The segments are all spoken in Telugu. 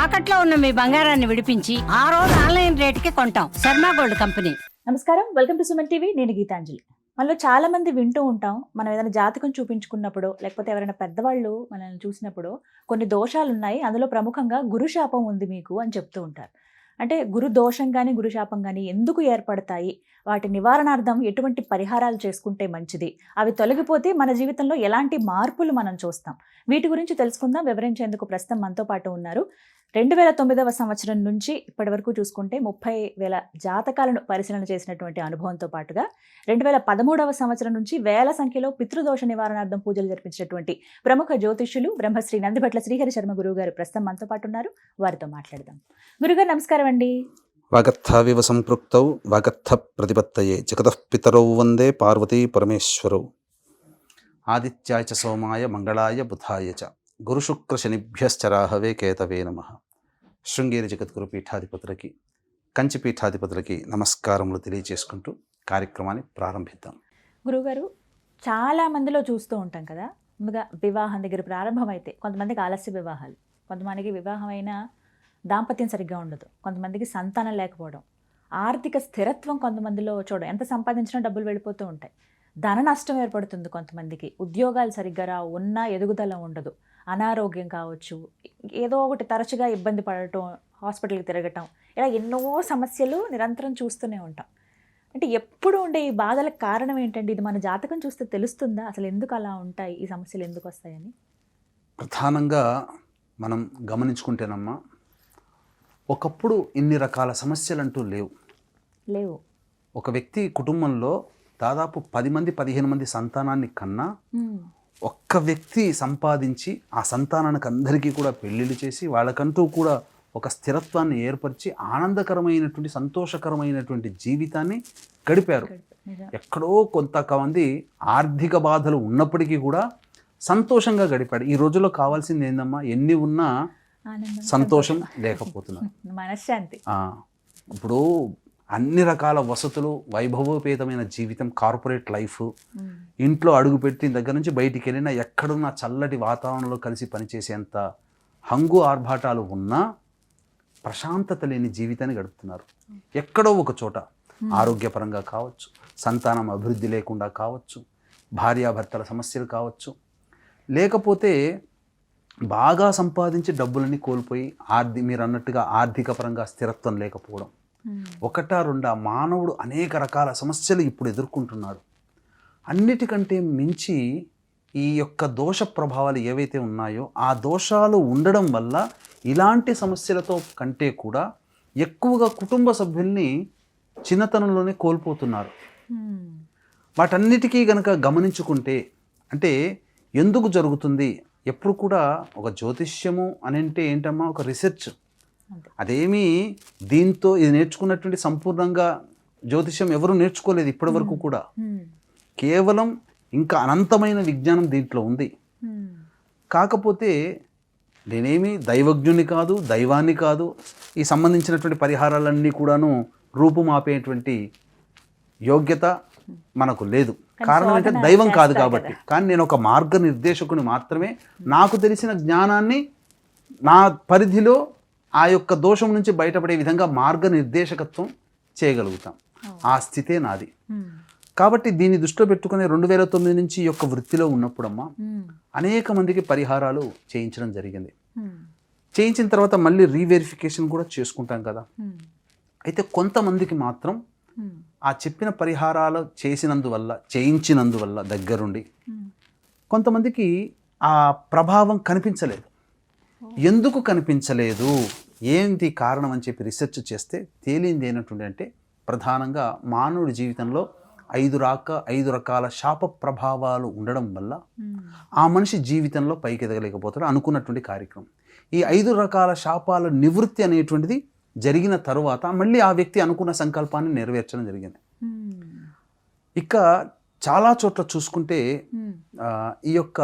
తాకట్లో ఉన్న మీ బంగారాన్ని విడిపించి ఆ రోజు ఆన్లైన్ రేటుకి కొంటాం. Sharma gold company. నమస్కారం, వెల్కమ్ టు సుమన్ టీవీ. నేను గీతాంజలి. మనలో చాలా మంది వింటూ ఉంటాం, మనం ఏదైనా జాతకం చూపించుకున్నప్పుడు లేకపోతే ఎవరైనా పెద్దవాళ్ళు మనల్ని చూసినప్పుడు కొన్ని దోషాలు ఉన్నాయి, అందులో ప్రముఖంగా గురు శాపం ఉంది మీకు అని చెప్తూ ఉంటారు. అంటే గురు దోషం కానీ గురు శాపం కానీ ఎందుకు ఏర్పడతాయి, వాటి నివారణార్థం ఎటువంటి పరిహారాలు చేసుకుంటే మంచిది, అవి తొలగిపోతే మన జీవితంలో ఎలాంటి మార్పులు మనం చూస్తాం, వీటి గురించి తెలుసుకుందాం. వివరించేందుకు ప్రస్తుతం మనతో పాటు ఉన్నారు 2009వ సంవత్సరం నుంచి ఇప్పటి వరకు చూసుకుంటే 30,000 జాతకాలను పరిశీలన చేసినటువంటి అనుభవంతో పాటుగా 2013వ సంవత్సరం నుంచి వేల సంఖ్యలో పితృదోష నివారణార్థం పూజలు జరిపించినటువంటి ప్రముఖ జ్యోతిష్యులు బ్రహ్మశ్రీ నందిభట్ల శ్రీహరి శర్మ గురువు గారు ప్రస్తుతం మనతో పాటు ఉన్నారు. వారితో మాట్లాడదాం. గురుగారు నమస్కారం అండి. వాగర్థావివ సంపృక్తౌ వాగర్థ ప్రతిపత్తయే జగతః పితరౌ వందే పార్వతీ పరమేశ్వరౌ. ఆదిత్యాయ చ సోమాయ మంగళాయ బుధాయ చ గురుశుక్ర శనిభ్యశ్చరాహవే కేతవే నమః. శృంగేరి జగద్గురు పీఠాధిపతులకి, కంచి పీఠాధిపతులకి నమస్కారములు తెలియజేసుకుంటూ కార్యక్రమాన్ని ప్రారంభిద్దాం. గురుగారు, చాలా మందిలో చూస్తూ ఉంటాం కదా, ముందుగా వివాహం దగ్గర ప్రారంభమైతే కొంతమందికి ఆలస్య వివాహాలు, కొంతమందికి వివాహం అయినా దాంపత్యం సరిగ్గా ఉండదు, కొంతమందికి సంతానం లేకపోవడం, ఆర్థిక స్థిరత్వం కొంతమందిలో చూడడం, ఎంత సంపాదించినా డబ్బులు వెళ్ళిపోతూ ఉంటాయి, ధన నష్టం ఏర్పడుతుంది, కొంతమందికి ఉద్యోగాలు సరిగ్గా రావు, ఉన్న ఎదుగుదల ఉండదు, అనారోగ్యం కావచ్చు, ఏదో ఒకటి తరచుగా ఇబ్బంది పడటం, హాస్పిటల్కి తిరగటం, ఇలా ఎన్నో సమస్యలు నిరంతరం చూస్తూనే ఉంటాం. అంటే ఎప్పుడు ఉండే ఈ బాధలకు కారణం ఏంటండి? ఇది మన జాతకం చూస్తే తెలుస్తుందా అసలు ఎందుకు అలా ఉంటాయి, ఈ సమస్యలు ఎందుకు వస్తాయని? ప్రధానంగా మనం గమనించుకుంటేనమ్మా, ఒకప్పుడు ఇన్ని రకాల సమస్యలు అంటూ లేవు. ఒక వ్యక్తి కుటుంబంలో దాదాపు 10 మంది 15 మంది సంతానాన్ని కన్నా ఒక్క వ్యక్తి సంపాదించి ఆ సంతానానికి అందరికీ కూడా పెళ్ళిళ్ళు చేసి వాళ్ళకంటూ కూడా ఒక స్థిరత్వాన్ని ఏర్పరిచి ఆనందకరమైనటువంటి సంతోషకరమైనటువంటి జీవితాన్ని గడిపారు. ఎక్కడో కొంతమంది ఆర్థిక బాధలు ఉన్నప్పటికీ కూడా సంతోషంగా గడిపాడు. ఈ రోజుల్లో కావాల్సింది ఏందమ్మా, ఎన్ని ఉన్నా సంతోషం లేకపోతున్నారు, మనశ్శాంతి. ఇప్పుడు అన్ని రకాల వసతులు, వైభవోపేతమైన జీవితం, కార్పొరేట్ లైఫ్, ఇంట్లో అడుగుపెట్టిన దగ్గర నుంచి బయటికి వెళ్ళినా ఎక్కడున్న చల్లటి వాతావరణంలో కలిసి పనిచేసేంత హంగు ఆర్భాటాలు ఉన్నా ప్రశాంతత లేని జీవితాన్ని గడుపుతున్నారు. ఎక్కడో ఒక చోట ఆరోగ్యపరంగా కావచ్చు, సంతానం అభివృద్ధి లేకుండా కావచ్చు, భార్యాభర్తల సమస్యలు కావచ్చు, లేకపోతే బాగా సంపాదించి డబ్బులని కోల్పోయి మీరు అన్నట్టుగా ఆర్థిక పరంగా స్థిరత్వం లేకపోవడం, ఒకటా రెండా మానవుడు అనేక రకాల సమస్యలు ఇప్పుడు ఎదుర్కొంటున్నాడు. అన్నిటికంటే మించి ఈ యొక్క దోష ప్రభావాలు ఏవైతే ఉన్నాయో ఆ దోషాలు ఉండడం వల్ల ఇలాంటి సమస్యలతో కంటే కూడా ఎక్కువగా కుటుంబ సభ్యుల్ని చిన్నతనంలోనే కోల్పోతున్నారు. వాటన్నిటికీ గనక గమనించుకుంటే, అంటే ఎందుకు జరుగుతుంది, ఎప్పుడు కూడా ఒక జ్యోతిష్యము అని అంటే ఏంటమ్మా, ఒక రీసెర్చ్. అదేమీ దీంతో ఇది నేర్చుకున్నటువంటి సంపూర్ణంగా జ్యోతిష్యం ఎవరు నేర్చుకోలేదు ఇప్పటి వరకు కూడా. కేవలం ఇంకా అనంతమైన విజ్ఞానం దీంట్లో ఉంది. కాకపోతే నేనేమి దైవజ్ఞుని కాదు, దైవాన్ని కాదు, ఈ సంబంధించినటువంటి పరిహారాలన్నీ కూడాను రూపుమాపేటువంటి యోగ్యత మనకు లేదు. కారణం ఏంటంటే దైవం కాదు కాబట్టి. కానీ నేను ఒక మార్గనిర్దేశకుని మాత్రమే, నాకు తెలిసిన జ్ఞానాన్ని నా పరిధిలో ఆ యొక్క దోషం నుంచి బయటపడే విధంగా మార్గనిర్దేశకత్వం చేయగలుగుతాం. ఆ స్థితే నాది. కాబట్టి దీన్ని దృష్టిలో పెట్టుకుని 2009 నుంచి ఈ యొక్క వృత్తిలో ఉన్నప్పుడమ్మా అనేక మందికి పరిహారాలు చేయించడం జరిగింది. చేయించిన తర్వాత మళ్ళీ రీవెరిఫికేషన్ కూడా చేసుకుంటాం కదా. అయితే కొంతమందికి మాత్రం ఆ చెప్పిన పరిహారాలు చేయించినందువల్ల దగ్గరుండి కొంతమందికి ఆ ప్రభావం కనిపించలేదు. ఎందుకు కనిపించలేదు, ఏంటి కారణం అని చెప్పి రీసెర్చ్ చేస్తే తేలింది ఏంటంటే, అంటే ప్రధానంగా మానవుడి జీవితంలో 5 రకాల శాప ప్రభావాలు ఉండడం వల్ల ఆ మనిషి జీవితంలో పైకి ఎదగలేకపోతాడు అనుకున్నటువంటి కార్యక్రమం. ఈ 5 రకాల శాపాల నివృత్తి అనేటువంటిది జరిగిన తరువాత మళ్ళీ ఆ వ్యక్తి అనుకున్న సంకల్పాన్ని నెరవేర్చడం జరిగింది. ఇక చాలా చోట్ల చూసుకుంటే ఈ యొక్క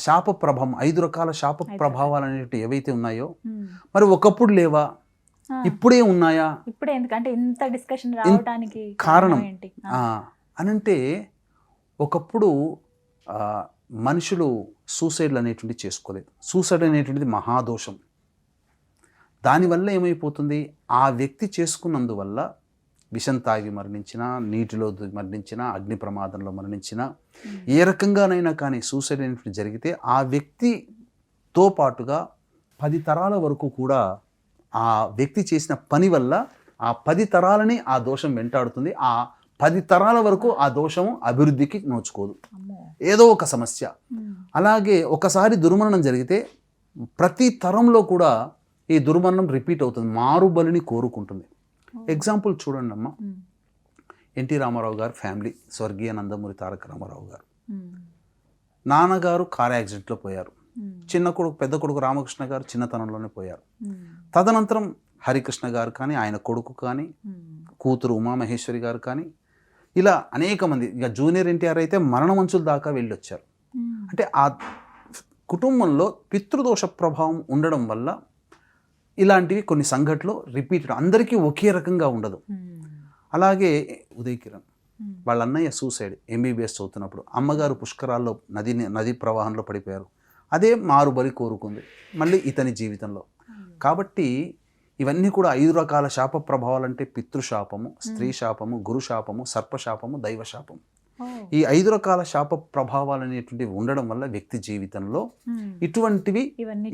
శాప ప్రభావం, 5 రకాల శాప ప్రభావాలు అనేవి ఏవైతే ఉన్నాయో మరి ఒకప్పుడు లేవా, ఇప్పుడే ఉన్నాయా? ఇప్పుడే ఎందుకంటే ఇంత డిస్కషన్ రావడానికి కారణం అనంటే, ఒకప్పుడు మనుషులు సూసైడ్లు అనేటువంటివి చేసుకోలేదు. సూసైడ్ అనేటువంటిది మహాదోషం. దానివల్ల ఏమైపోతుంది, ఆ వ్యక్తి చేసుకున్నందువల్ల విషం తాగి మరణించినా, నీటిలో మరణించినా, అగ్ని ప్రమాదంలో మరణించినా, ఏ రకంగానైనా కానీ సూసైడ్ అనేటువంటి జరిగితే ఆ వ్యక్తితో పాటుగా 10 తరాల వరకు కూడా ఆ వ్యక్తి చేసిన పని వల్ల ఆ 10 తరాలని ఆ దోషం వెంటాడుతుంది. ఆ 10 తరాల వరకు ఆ దోషం అభివృద్ధికి నోచుకోదు, ఏదో ఒక సమస్య. అలాగే ఒకసారి దుర్మరణం జరిగితే ప్రతి తరంలో కూడా ఈ దుర్మరణం రిపీట్ అవుతుంది, మారుబలిని కోరుకుంటుంది. ఎగ్జాంపుల్ చూడండి అమ్మ, ఎన్టీ రామారావు గారు ఫ్యామిలీ, స్వర్గీయ నందమూరి తారక రామారావు గారు. నాన్నగారు కార్ యాక్సిడెంట్లో పోయారు. చిన్న కొడుకు, పెద్ద కొడుకు రామకృష్ణ గారు చిన్నతనంలోనే పోయారు. తదనంతరం హరికృష్ణ గారు కానీ, ఆయన కొడుకు కానీ, కూతురు ఉమామహేశ్వరి గారు కానీ, ఇలా అనేక మంది, ఇక జూనియర్ ఎన్టీఆర్ అయితే మరణమంచుల దాకా వెళ్ళొచ్చారు. అంటే ఆ కుటుంబంలో పితృదోష ప్రభావం ఉండడం వల్ల ఇలాంటివి కొన్ని సంఘటనలు రిపీటెడ్, అందరికీ ఒకే రకంగా ఉండదు. అలాగే ఉదయ్ కిరణ్ వాళ్ళ అన్నయ్య సూసైడ్, ఎంబీబీఎస్ చదువుతున్నప్పుడు అమ్మగారు పుష్కరాల్లో నది ప్రవాహంలో పడిపోయారు. అదే మారుబలి కోరుకుంది మళ్ళీ ఇతని జీవితంలో. కాబట్టి ఇవన్నీ కూడా 5 రకాల శాప ప్రభావాలు. అంటే పితృశాపము, స్త్రీ శాపము, గురుశాపము, సర్పశాపము, దైవశాపము. ఈ 5 రకాల శాప ప్రభావాలు అనేటువంటివి ఉండడం వల్ల వ్యక్తి జీవితంలో ఇటువంటివి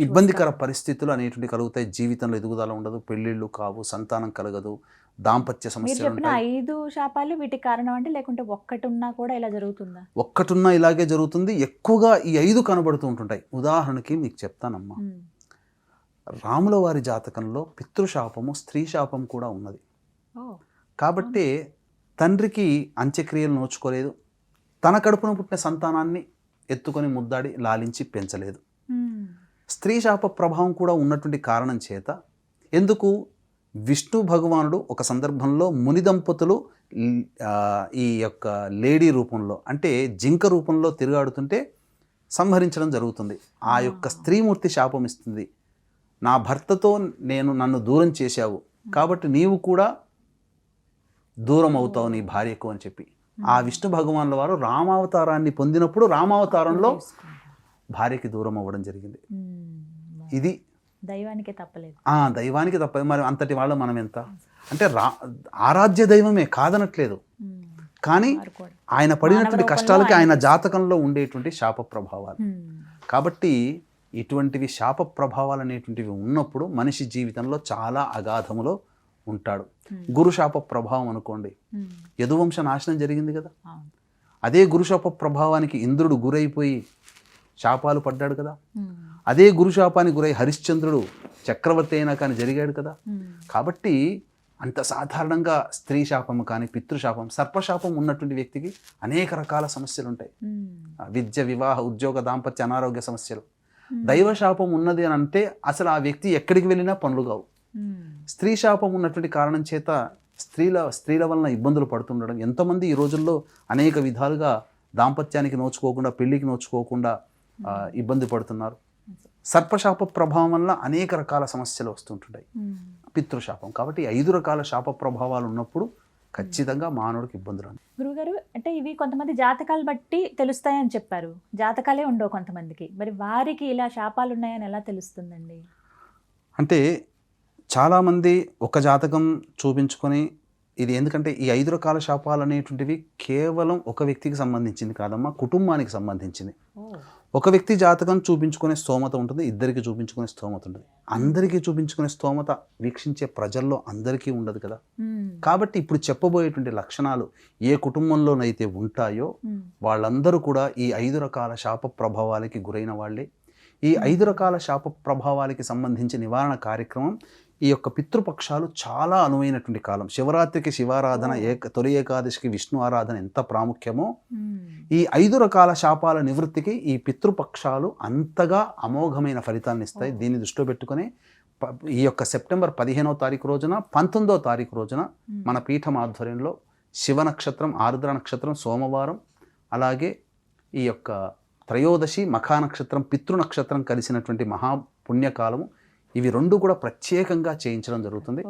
ఇబ్బందికర పరిస్థితులు అనేటువంటి కలుగుతాయి. జీవితంలో ఎదుగుదల ఉండదు, పెళ్లిళ్ళు కావు, సంతానం కలగదు, దాంపత్య సమస్యలు ఉంటాయి. 5 శాపాలు వీటికి కారణం అంటే, లేకుంటే ఒక్కటి ఉన్నా కూడా ఇలా జరుగుతుందా? ఒక్కటున్నా ఇలాగే జరుగుతుంది. ఎక్కువగా ఈ 5 కనబడుతూ ఉంటుంటాయి. ఉదాహరణకి మీకు చెప్తానమ్మా, రాముల వారి జాతకంలో పితృశాపము, స్త్రీ శాపం కూడా ఉన్నది. కాబట్టి తండ్రికి అంత్యక్రియలు నోచుకోలేదు, తన కడుపున పుట్టిన సంతానాన్ని ఎత్తుకొని ముద్దాడి లాలించి పెంచలేదు. స్త్రీ శాప ప్రభావం కూడా ఉన్నటువంటి కారణం చేత, ఎందుకు విష్ణు భగవానుడు ఒక సందర్భంలో ముని దంపతులు ఈ యొక్క లేడీ రూపంలో, అంటే జింక రూపంలో తిరుగాడుతుంటే సంహరించడం జరుగుతుంది. ఆ యొక్క స్త్రీమూర్తి శాపం ఇస్తుంది, నా భర్తతో నన్ను దూరం చేశావు కాబట్టి నీవు కూడా దూరం అవుతావు నీ భార్యకు అని చెప్పి ఆ విష్ణు భగవానుల వారు రామావతారాన్ని పొందినప్పుడు రామావతారంలో భార్యకి దూరం అవ్వడం జరిగింది. ఇది దైవానికి తప్పలేదు. దైవానికి తప్పలేదు. మరి అంతటి వాళ్ళు మనం ఎంత అంటే ఆరాధ్య దైవమే కాదనట్లేదు, కానీ ఆయన పడినటువంటి కష్టాలకి ఆయన జాతకంలో ఉండేటువంటి శాప ప్రభావాలు. కాబట్టి ఇటువంటివి శాప ప్రభావాలు అనేటువంటివి ఉన్నప్పుడు మనిషి జీవితంలో చాలా అగాధములో ఉంటాడు. గురుశాప ప్రభావం అనుకోండి, యదువంశ నాశనం జరిగింది కదా, అదే గురుశాప ప్రభావానికి ఇంద్రుడు గురైపోయి శాపాలు పడ్డాడు కదా, అదే గురుశాపానికి గురై హరిశ్చంద్రుడు చక్రవర్తి అయినా కానీ జరిగాడు కదా. కాబట్టి అంత సాధారణంగా స్త్రీ శాపం కానీ, పితృశాపం, సర్పశాపం ఉన్నటువంటి వ్యక్తికి అనేక రకాల సమస్యలు ఉంటాయి. విద్య, వివాహ, ఉద్యోగ, దాంపత్య, అనారోగ్య సమస్యలు. దైవశాపం ఉన్నది అని అంటే అసలు ఆ వ్యక్తి ఎక్కడికి వెళ్ళినా పనులు కావు. స్త్రీ శాపం ఉన్నటువంటి కారణం చేత స్త్రీల వలన ఇబ్బందులు పడుతుండడం. ఎంతమంది ఈ రోజుల్లో అనేక విధాలుగా దాంపత్యానికి నోచుకోకుండా, పెళ్లికి నోచుకోకుండా ఇబ్బంది పడుతున్నారు. సర్పశాప ప్రభావం వల్ల అనేక రకాల సమస్యలు వస్తుంటాయి. పితృశాపం. కాబట్టి 5 రకాల శాప ప్రభావాలు ఉన్నప్పుడు ఖచ్చితంగా మానవుడికి ఇబ్బందులు. గురుగారు, అంటే ఇవి కొంతమంది జాతకాలు బట్టి తెలుస్తాయని చెప్పారు, జాతకాలే ఉండవు కొంతమందికి, మరి వారికి ఇలా శాపాలు ఉన్నాయని ఎలా తెలుస్తుందండి? అంటే చాలామంది ఒక జాతకం చూపించుకొని ఇది, ఎందుకంటే ఈ 5 రకాల శాపాలు అనేటువంటివి కేవలం ఒక వ్యక్తికి సంబంధించింది కాదమ్మా, కుటుంబానికి సంబంధించింది. ఒక వ్యక్తి జాతకం చూపించుకునే స్తోమత ఉంటుంది, ఇద్దరికి చూపించుకునే స్తోమత ఉంటుంది. అందరికీ చూపించుకునే స్తోమత వీక్షించే ప్రజల్లో అందరికీ ఉండదు కదా. కాబట్టి ఇప్పుడు చెప్పబోయేటువంటి లక్షణాలు ఏ కుటుంబంలోనైతే ఉంటాయో వాళ్ళందరూ కూడా ఈ 5 రకాల శాప ప్రభావాలకి గురైన వాళ్ళే. ఈ 5 రకాల శాప ప్రభావాలకి సంబంధించి నివారణ కార్యక్రమం ఈ యొక్క పితృపక్షాలు చాలా అనువైనటువంటి కాలం. శివరాత్రికి శివారాధన, తొలి ఏకాదశికి విష్ణు ఆరాధన ఎంత ప్రాముఖ్యమో ఈ 5 రకాల శాపాల నివృత్తికి ఈ పితృపక్షాలు అంతగా అమోఘమైన ఫలితాన్ని ఇస్తాయి. దీన్ని దృష్టిలో పెట్టుకుని ఈ యొక్క సెప్టెంబర్ 15వ తారీఖు రోజున, 19వ తారీఖు రోజున మన పీఠం ఆధ్వర్యంలో శివ నక్షత్రం, ఆరుద్ర నక్షత్రం, సోమవారం, అలాగే ఈ యొక్క త్రయోదశి మఖా నక్షత్రం, పితృ నక్షత్రం కలిసినటువంటి మహాపుణ్యకాలము, ఇవి 2 కూడా ప్రత్యేకంగా చేయించడం జరుగుతుంది.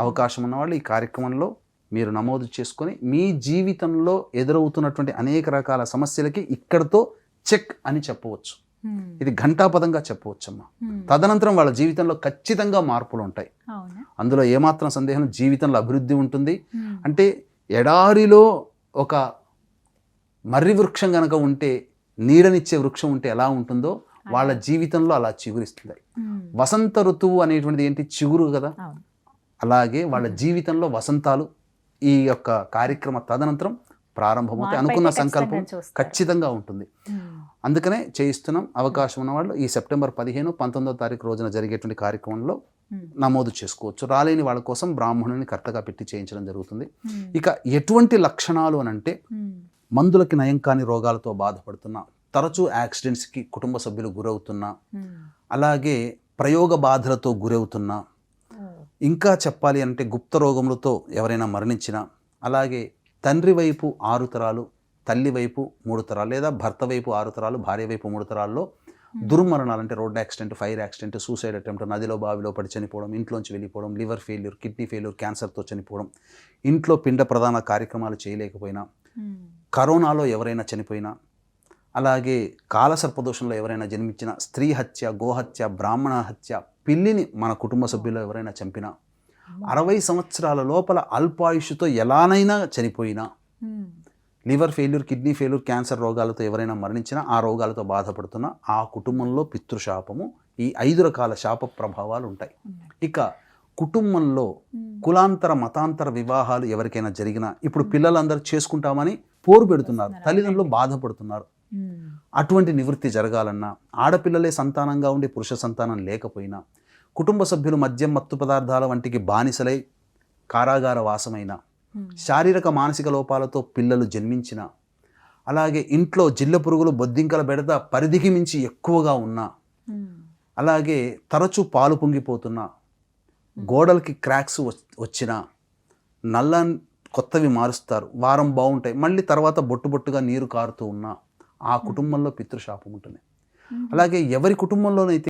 అవకాశం ఉన్నవాళ్ళు ఈ కార్యక్రమంలో మీరు నమోదు చేసుకొని మీ జీవితంలో ఎదురవుతున్నటువంటి అనేక రకాల సమస్యలకి ఇక్కడితో చెక్ అని చెప్పవచ్చు. ఇది ఘంటాపదంగా చెప్పవచ్చమ్మా. తదనంతరం వాళ్ళ జీవితంలో ఖచ్చితంగా మార్పులు ఉంటాయి. అందులో ఏమాత్రం సందేహం, జీవితంలో అభివృద్ధి ఉంటుంది. అంటే ఎడారిలో ఒక మర్రి వృక్షం కనుక ఉంటే, నీడనిచ్చే వృక్షం ఉంటే ఎలా ఉంటుందో వాళ్ళ జీవితంలో అలా చిగురిస్తుంది. వసంత ఋతువు అనేటువంటిది ఏంటి, చిగురు కదా. అలాగే వాళ్ళ జీవితంలో వసంతాలు ఈ యొక్క కార్యక్రమ తదనంతరం ప్రారంభమవుతాయి. అనుకున్న సంకల్పం ఖచ్చితంగా ఉంటుంది. అందుకనే చేయిస్తున్నాం. అవకాశం ఉన్న వాళ్ళు ఈ సెప్టెంబర్ 15, 19వ తారీఖు రోజున జరిగేటువంటి కార్యక్రమంలో నమోదు చేసుకోవచ్చు. రాలేని వాళ్ళ కోసం బ్రాహ్మణుని కర్తగా పెట్టి చేయించడం జరుగుతుంది. ఇక ఎటువంటి లక్షణాలు అని అంటే, మందులకి నయం కాని రోగాలతో బాధపడుతున్నా, తరచూ యాక్సిడెంట్స్కి కుటుంబ సభ్యులు గురవుతున్నా, అలాగే ప్రయోగ బాధలతో గురవుతున్నా, ఇంకా చెప్పాలి అంటే గుప్త రోగములతో ఎవరైనా మరణించినా, అలాగే తండ్రి వైపు 6 తరాలు, తల్లి వైపు 3 తరాలు, లేదా భర్త వైపు 6 తరాలు, భార్య వైపు 3 తరాల్లో దుర్మరణాలు అంటే road accident, fire accident, suicide attempt, నదిలో బావిలో పడి చనిపోవడం, ఇంట్లోంచి వెళ్ళిపోవడం, లివర్ ఫెయిల్యూర్, కిడ్నీ ఫెయిల్యూర్, క్యాన్సర్తో చనిపోవడం, ఇంట్లో పిండ ప్రధాన కార్యక్రమాలు చేయలేకపోయినా, కరోనాలో ఎవరైనా చనిపోయినా, అలాగే కాలసర్పదోషంలో ఎవరైనా జన్మించిన, స్త్రీ హత్య, గోహత్య, బ్రాహ్మణ హత్య, పిల్లిని మన కుటుంబ సభ్యులు ఎవరైనా చంపినా, 60 సంవత్సరాల లోపల అల్పాయుషుతో ఎలానైనా చనిపోయినా, liver failure, kidney failure, cancer రోగాలతో ఎవరైనా మరణించినా, ఆ రోగాలతో బాధపడుతున్న ఆ కుటుంబంలో పితృశాపము, ఈ 5 రకాల శాప ప్రభావాలు ఉంటాయి. ఇక కుటుంబంలో కులాంతర మతాంతర వివాహాలు ఎవరికైనా జరిగినా, ఇప్పుడు పిల్లలందరూ చేసుకుంటామని పోరు పెడుతున్నారు, తల్లిదండ్రులు బాధపడుతున్నారు. అటువంటి నివృత్తి జరగాలన్నా, ఆడపిల్లలే సంతానంగా ఉండి పురుష సంతానం లేకపోయినా, కుటుంబ సభ్యులు మద్యం, మత్తు పదార్థాల వంటికి బానిసలై కారాగార వాసమైన, శారీరక మానసిక లోపాలతో పిల్లలు జన్మించిన, అలాగే ఇంట్లో జిల్ల పురుగులు, బొద్దింకల బెడద పరిధికి మించి ఎక్కువగా ఉన్నా, అలాగే తరచూ పాలు పొంగిపోతున్నా, గోడలకి క్రాక్స్ వచ్చినా, నల్ల కొత్తవి మారుస్తారు, వారం బాగుంటాయి, మళ్ళీ తర్వాత బొట్టుగా నీరు కారుతూ ఉన్నా, ఆ కుటుంబంలో పితృశాపం ఉంటుంది. అలాగే ఎవరి కుటుంబంలోనైతే